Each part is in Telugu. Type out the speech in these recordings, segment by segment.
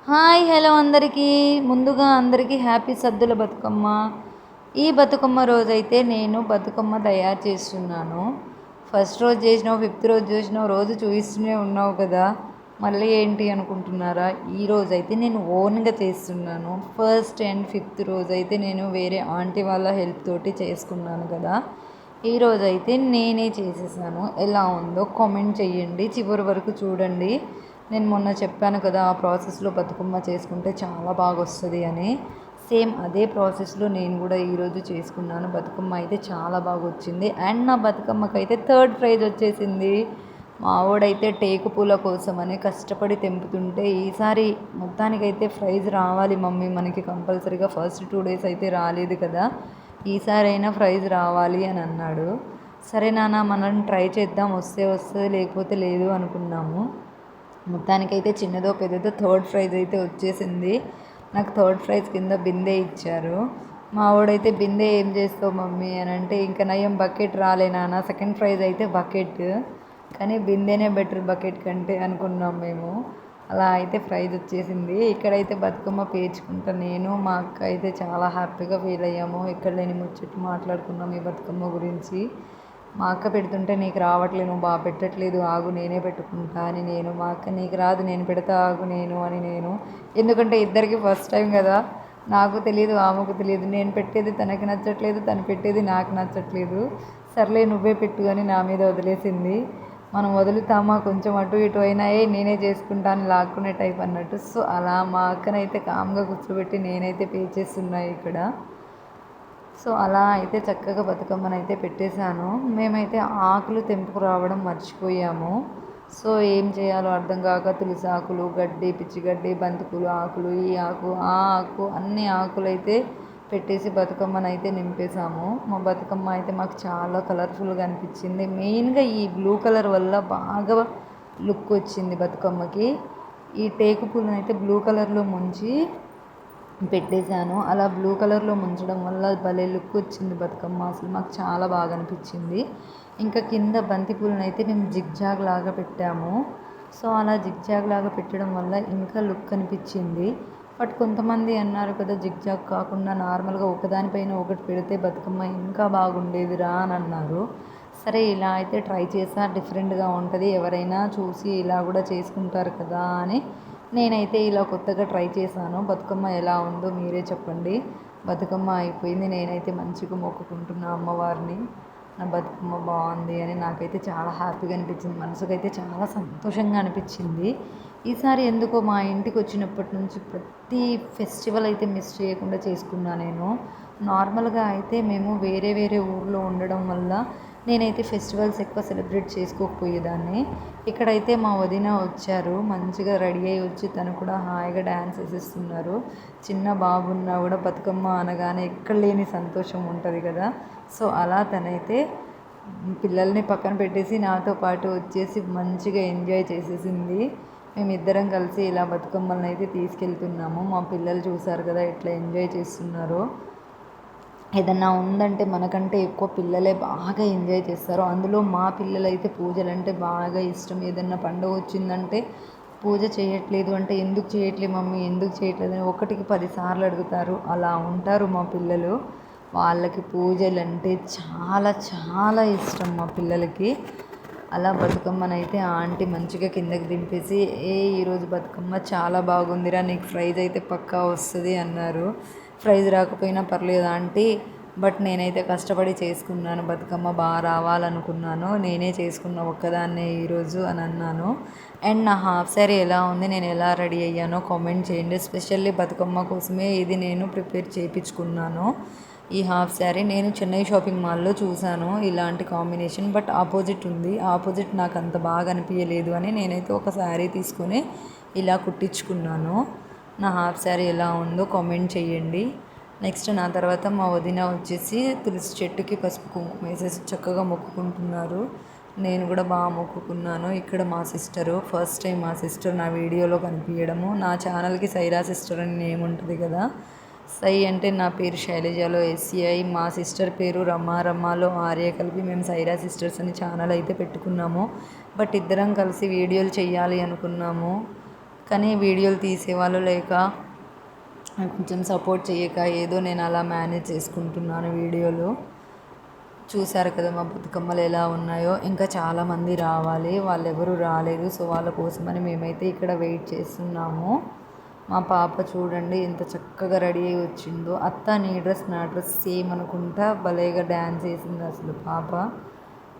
హాయ్ హలో అందరికీ ముందుగా అందరికీ హ్యాపీ సద్దుల బతుకమ్మ. ఈ బతుకమ్మ రోజైతే నేను బతుకమ్మ తయారు చేస్తున్నాను. ఫస్ట్ రోజు చేసినావు, ఫిఫ్త్ రోజు చూసినావు, రోజు చూపిస్తూనే ఉన్నావు కదా, మళ్ళీ ఏంటి అనుకుంటున్నారా? ఈ రోజైతే నేను ఓన్గా చేస్తున్నాను. ఫస్ట్ అండ్ ఫిఫ్త్ రోజైతే నేను వేరే ఆంటీ వాళ్ళ హెల్ప్ తోటి చేసుకున్నాను కదా. ఈరోజైతే నేనే చేసేసాను. ఎలా ఉందో కామెంట్ చెయ్యండి, చివరి వరకు చూడండి. నేను మొన్న చెప్పాను కదా, ఆ ప్రాసెస్లో బతుకమ్మ చేసుకుంటే చాలా బాగా వస్తుంది అని. సేమ్ అదే ప్రాసెస్లో నేను కూడా ఈరోజు చేసుకున్నాను. బతుకమ్మ అయితే చాలా బాగా వచ్చింది. అండ్ నా బతుకమ్మకి అయితే థర్డ్ ప్రైజ్ వచ్చేసింది. మా ఆవిడైతే టేకు పూల కోసమని కష్టపడి తెంపుతుంటే, ఈసారి మొత్తానికైతే ప్రైజ్ రావాలి మమ్మీ మనకి కంపల్సరీగా. ఫస్ట్ 2 days అయితే రాలేదు కదా, ఈసారైనా ప్రైజ్ రావాలి అని అన్నాడు. సరే నాన్న మనం ట్రై చేద్దాం, వస్తే వస్తుంది లేకపోతే లేదు అనుకున్నాము. మొత్తానికైతే చిన్నదో పెద్దదో థర్డ్ ప్రైజ్ అయితే వచ్చేసింది. నాకు థర్డ్ ప్రైజ్ కింద బిందె ఇచ్చారు. మా వాడైతే బిందె ఏం చేస్తావు మమ్మీ అని అంటే, ఇంకా నయం బకెట్ రాలే నాన్న, సెకండ్ ప్రైజ్ అయితే బకెట్, కానీ బిందెనే బెటర్ బకెట్ కంటే అనుకున్నాం మేము. అలా అయితే ప్రైజ్ వచ్చేసింది. ఇక్కడైతే బతుకమ్మ పేర్చుకుంటా నేను మా అక్క అయితే చాలా హ్యాపీగా ఫీల్ అయ్యాము. ఇక్కడ లేని ముచ్చట్టు మాట్లాడుకున్నాం ఈ బతుకమ్మ గురించి. మా అక్క పెడుతుంటే నీకు రావట్లేదు, నువ్వు బాగా పెట్టట్లేదు, ఆగు నేనే పెట్టుకుంటా అని నేను, మా అక్క నీకు రాదు నేను పెడతా ఆగు నేను అని నేను. ఎందుకంటే ఇద్దరికి ఫస్ట్ టైం కదా, నాకు తెలియదు ఆమెకు తెలియదు. నేను పెట్టేది తనకి నచ్చట్లేదు, తను పెట్టేది నాకు నచ్చట్లేదు. సర్లే నువ్వే పెట్టు అని నా మీద వదిలేసింది. మనం వదులుతామా, కొంచెం అటు ఇటు అయినా నేనే చేసుకుంటాను లాక్కునే టైప్ అన్నట్టు. సో అలా మా అక్కనైతే కామ్గా కూర్చోబెట్టి నేనైతే పే చేస్తున్నా ఇక్కడ. సో అలా అయితే చక్కగా బతుకమ్మను అయితే పెట్టేశాను. మేమైతే ఆకులు తెంపుకు రావడం మర్చిపోయాము. సో ఏం చేయాలో అర్థం కాక తులసి ఆకులు, గడ్డి, పిచ్చిగడ్డి, బంతిపూలు ఆకులు, ఈ ఆకు ఆ ఆకు అన్ని ఆకులు అయితే పెట్టేసి బతుకమ్మను అయితే నింపేశాము. మా బతుకమ్మ అయితే మాకు చాలా కలర్ఫుల్గా అనిపించింది. మెయిన్గా ఈ బ్లూ కలర్ వల్ల బాగా లుక్ వచ్చింది బతుకమ్మకి. ఈ టేకు పూలను అయితే బ్లూ కలర్లో ముంచి పెట్టేశాను. అలా బ్లూ కలర్లో ముంచడం వల్ల భలే లుక్ వచ్చింది బతుకమ్మ. అసలు మాకు చాలా బాగా అనిపించింది. ఇంకా కింద బంతి పూలను అయితే మేము జిగ్జాగ్ లాగా పెట్టాము. సో అలా జిగ్జాగ్ లాగా పెట్టడం వల్ల ఇంకా లుక్ అనిపించింది. బట్ కొంతమంది అన్నారు కదా, జిగ్జాగ్ కాకుండా నార్మల్గా ఒకదానిపైన ఒకటి పెడితే బతుకమ్మ ఇంకా బాగుండేదిరా అని అన్నారు. సరే ఇలా అయితే ట్రై చేసా, డిఫరెంట్గా ఉంటుంది, ఎవరైనా చూసి ఇలా కూడా చేసుకుంటారు కదా అని నేనైతే ఇలా కొత్తగా ట్రై చేశాను. బతుకమ్మ ఎలా ఉందో మీరే చెప్పండి. బతుకమ్మ అయిపోయింది. నేనైతే మంచిగా మొక్కుకుంటున్నా అమ్మవారిని, నా బతుకమ్మ బాగుంది అని. నాకైతే చాలా హ్యాపీగా అనిపించింది, మనసుకైతే చాలా సంతోషంగా అనిపించింది. ఈసారి ఎందుకో మా ఇంటికి వచ్చినప్పటి నుంచి ప్రతి ఫెస్టివల్ అయితే మిస్ చేయకుండా చేసుకున్నా నేను. నార్మల్గా అయితే మేము వేరే వేరే ఊర్లో ఉండడం వల్ల నేనైతే ఫెస్టివల్స్ ఎక్కువ సెలబ్రేట్ చేసుకోకపోయేదాన్ని. ఇక్కడైతే మా వదిన వచ్చారు, మంచిగా రెడీ అయ్యి వచ్చి తను కూడా హాయిగా డ్యాన్స్ వేసేస్తున్నారు. చిన్న బాబు ఉన్నా కూడా బతుకమ్మ అనగానే ఎక్కడ లేని సంతోషం ఉంటుంది కదా. సో అలా తనైతే పిల్లల్ని పక్కన పెట్టేసి నాతో పాటు వచ్చేసి మంచిగా ఎంజాయ్ చేసేసింది. మేమిద్దరం కలిసి ఇలా బతుకమ్మలను అయితే తీసుకెళ్తున్నాము. మా పిల్లలు చూసారు కదా ఎట్లా ఎంజాయ్ చేస్తున్నారో. ఏదన్నా ఉందంటే మనకంటే ఎక్కువ పిల్లలే బాగా ఎంజాయ్ చేస్తారు. అందులో మా పిల్లలైతే పూజలంటే బాగా ఇష్టం. ఏదన్నా పండుగ వచ్చిందంటే పూజ చేయట్లేదు అంటే, ఎందుకు చేయట్లేదు మమ్మీ, ఎందుకు చేయట్లేదు అని 1కి 10 సార్లు అడుగుతారు. అలా ఉంటారు మా పిల్లలు. వాళ్ళకి పూజలంటే చాలా చాలా ఇష్టం మా పిల్లలకి. అలా బతుకమ్మనైతే ఆంటీ మంచిగా కిందకి దింపేసి, ఈరోజు బతుకమ్మ చాలా బాగుందిరా, నీకు ప్రైజ్ అయితే పక్కా వస్తుంది అన్నారు. ప్రైజ్ రాకపోయినా పర్లేదు ఆంటీ, బట్ నేనైతే కష్టపడి చేసుకున్నాను, బతుకమ్మ బాగా రావాలనుకున్నాను, నేనే చేసుకున్న ఒక్కదాన్నే ఈరోజు అని అన్నాను. అండ్ నా హాఫ్ శారీ ఎలా ఉంది, నేను ఎలా రెడీ అయ్యానో కామెంట్ చేయండి. స్పెషల్లీ బతుకమ్మ కోసమే ఇది నేను ప్రిపేర్ చేయించుకున్నాను. ఈ హాఫ్ శారీ నేను చెన్నై షాపింగ్ మాల్లో చూశాను ఇలాంటి కాంబినేషన్, బట్ ఆపోజిట్ ఉంది. ఆపోజిట్ నాకు అంత బాగా అనిపించలేదు అని నేనైతే ఒక శారీ తీసుకొని ఇలా కుట్టించుకున్నాను. నా హాఫ్ శారీ ఎలా ఉందో కామెంట్ చేయండి. నెక్స్ట్ నా తర్వాత మా వదిన వచ్చేసి తులసి చెట్టుకి పసుపు కుంకుమ వేసేసి చక్కగా మొక్కుకుంటున్నారు. నేను కూడా బాగా మొక్కుకున్నాను. ఇక్కడ మా సిస్టరు, ఫస్ట్ టైం మా సిస్టర్ నా వీడియోలో కనిపించడము. నా ఛానల్కి సైరా సిస్టర్ అని నేమ్ ఉంటుంది కదా. సై అంటే నా పేరు శైలజలో SCI, మా సిస్టర్ పేరు రమాలో ఆర్య, కలిపి మేము సైరా సిస్టర్స్ అని ఛానల్ అయితే పెట్టుకున్నాము. బట్ ఇద్దరం కలిసి వీడియోలు చేయాలి అనుకున్నాము. కానీ వీడియోలు తీసేవాళ్ళు లేక కొంచెం సపోర్ట్ చేయక ఏదో నేను అలా మేనేజ్ చేసుకుంటున్నాను వీడియోలు. చూశారు కదా మా బతుకమ్మలు ఎలా ఉన్నాయో. ఇంకా చాలామంది రావాలి, వాళ్ళు ఎవరు రాలేదు. సో వాళ్ళ కోసమని మేమైతే ఇక్కడ వెయిట్ చేస్తున్నాము. మా పాప చూడండి ఎంత చక్కగా రెడీ అయ్యి వచ్చిందో. అత్త నీ డ్రెస్ నా డ్రెస్ సేమ్ అనుకుంటా భలేగా డ్యాన్స్ వేసింది అసలు పాప.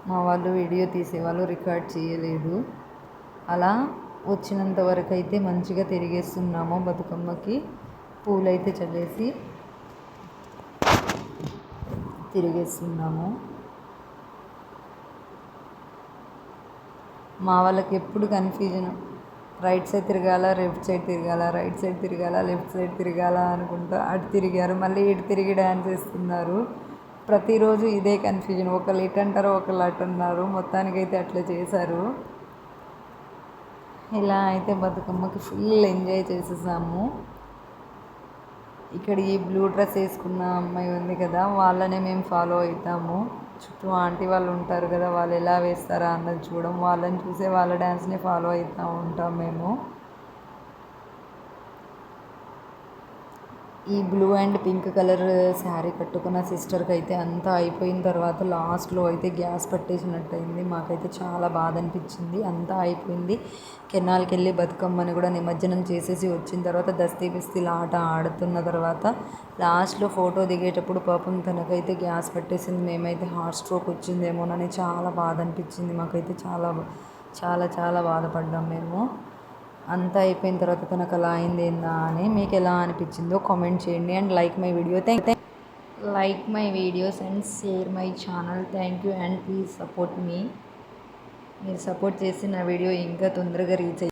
మా వాళ్ళు వీడియో తీసేవాళ్ళు, రికార్డ్ చేయలేదు. అలా వచ్చినంత వరకు అయితే మంచిగా తిరిగేస్తున్నాము. బతుకమ్మకి పూలైతే చల్లేసి తిరిగేస్తున్నాము. మా వాళ్ళకి ఎప్పుడు కన్ఫ్యూజన్, రైట్ సైడ్ తిరగాల, లెఫ్ట్ సైడ్ తిరగాల, రైట్ సైడ్ తిరగాల, లెఫ్ట్ సైడ్ తిరగాల అనుకుంటా అటు తిరిగారు, మళ్ళీ ఇటు తిరిగి డ్యాన్స్ వేస్తున్నారు. ప్రతిరోజు ఇదే కన్ఫ్యూజన్, ఒకళ్ళు ఇటు అంటారు, ఒకళ్ళు అటు అన్నారు. మొత్తానికైతే అట్లా చేశారు. ఇలా అయితే బతుకమ్మకి ఫుల్ ఎంజాయ్ చేసేసాము. ఇక్కడ ఈ బ్లూ డ్రెస్ వేసుకున్న అమ్మాయి ఉంది కదా, వాళ్ళనే మేము ఫాలో అవుతాము. చుట్టూ ఆంటీ వాళ్ళు ఉంటారు కదా, వాళ్ళు ఎలా వేస్తారా అన్నది చూడడం, వాళ్ళని చూసే వాళ్ళ డ్యాన్స్ని ఫాలో అవుతూ ఉంటాం మేము. ఈ blue and pink colour sari కట్టుకున్న సిస్టర్కి అయితే అంతా అయిపోయిన తర్వాత లాస్ట్లో అయితే గ్యాస్ పట్టేసినట్టయింది. మాకైతే చాలా బాధ అనిపించింది. అంతా అయిపోయింది. కెనాల్కి వెళ్ళి బతుకమ్మని కూడా నిమజ్జనం చేసేసి వచ్చిన తర్వాత దస్తీ బిస్తీల ఆట ఆడుతున్న తర్వాత లాస్ట్లో ఫోటో దిగేటప్పుడు పాపం తనకైతే గ్యాస్ పట్టేసింది. మేమైతే హార్ట్ స్ట్రోక్ వచ్చిందేమోనని చాలా బాధ అనిపించింది. మాకైతే చాలా చాలా చాలా బాధపడ్డాం మేము. అంతా అయిపోయిన తర్వాత తనకు అలా అయింది ఏందా అని. మీకు ఎలా అనిపించిందో కామెంట్ చేయండి. And like my video, like my videos and share my channel. Thank you and please support మీ. మీరు సపోర్ట్ చేసి నా వీడియో ఇంకా తొందరగా రీచ్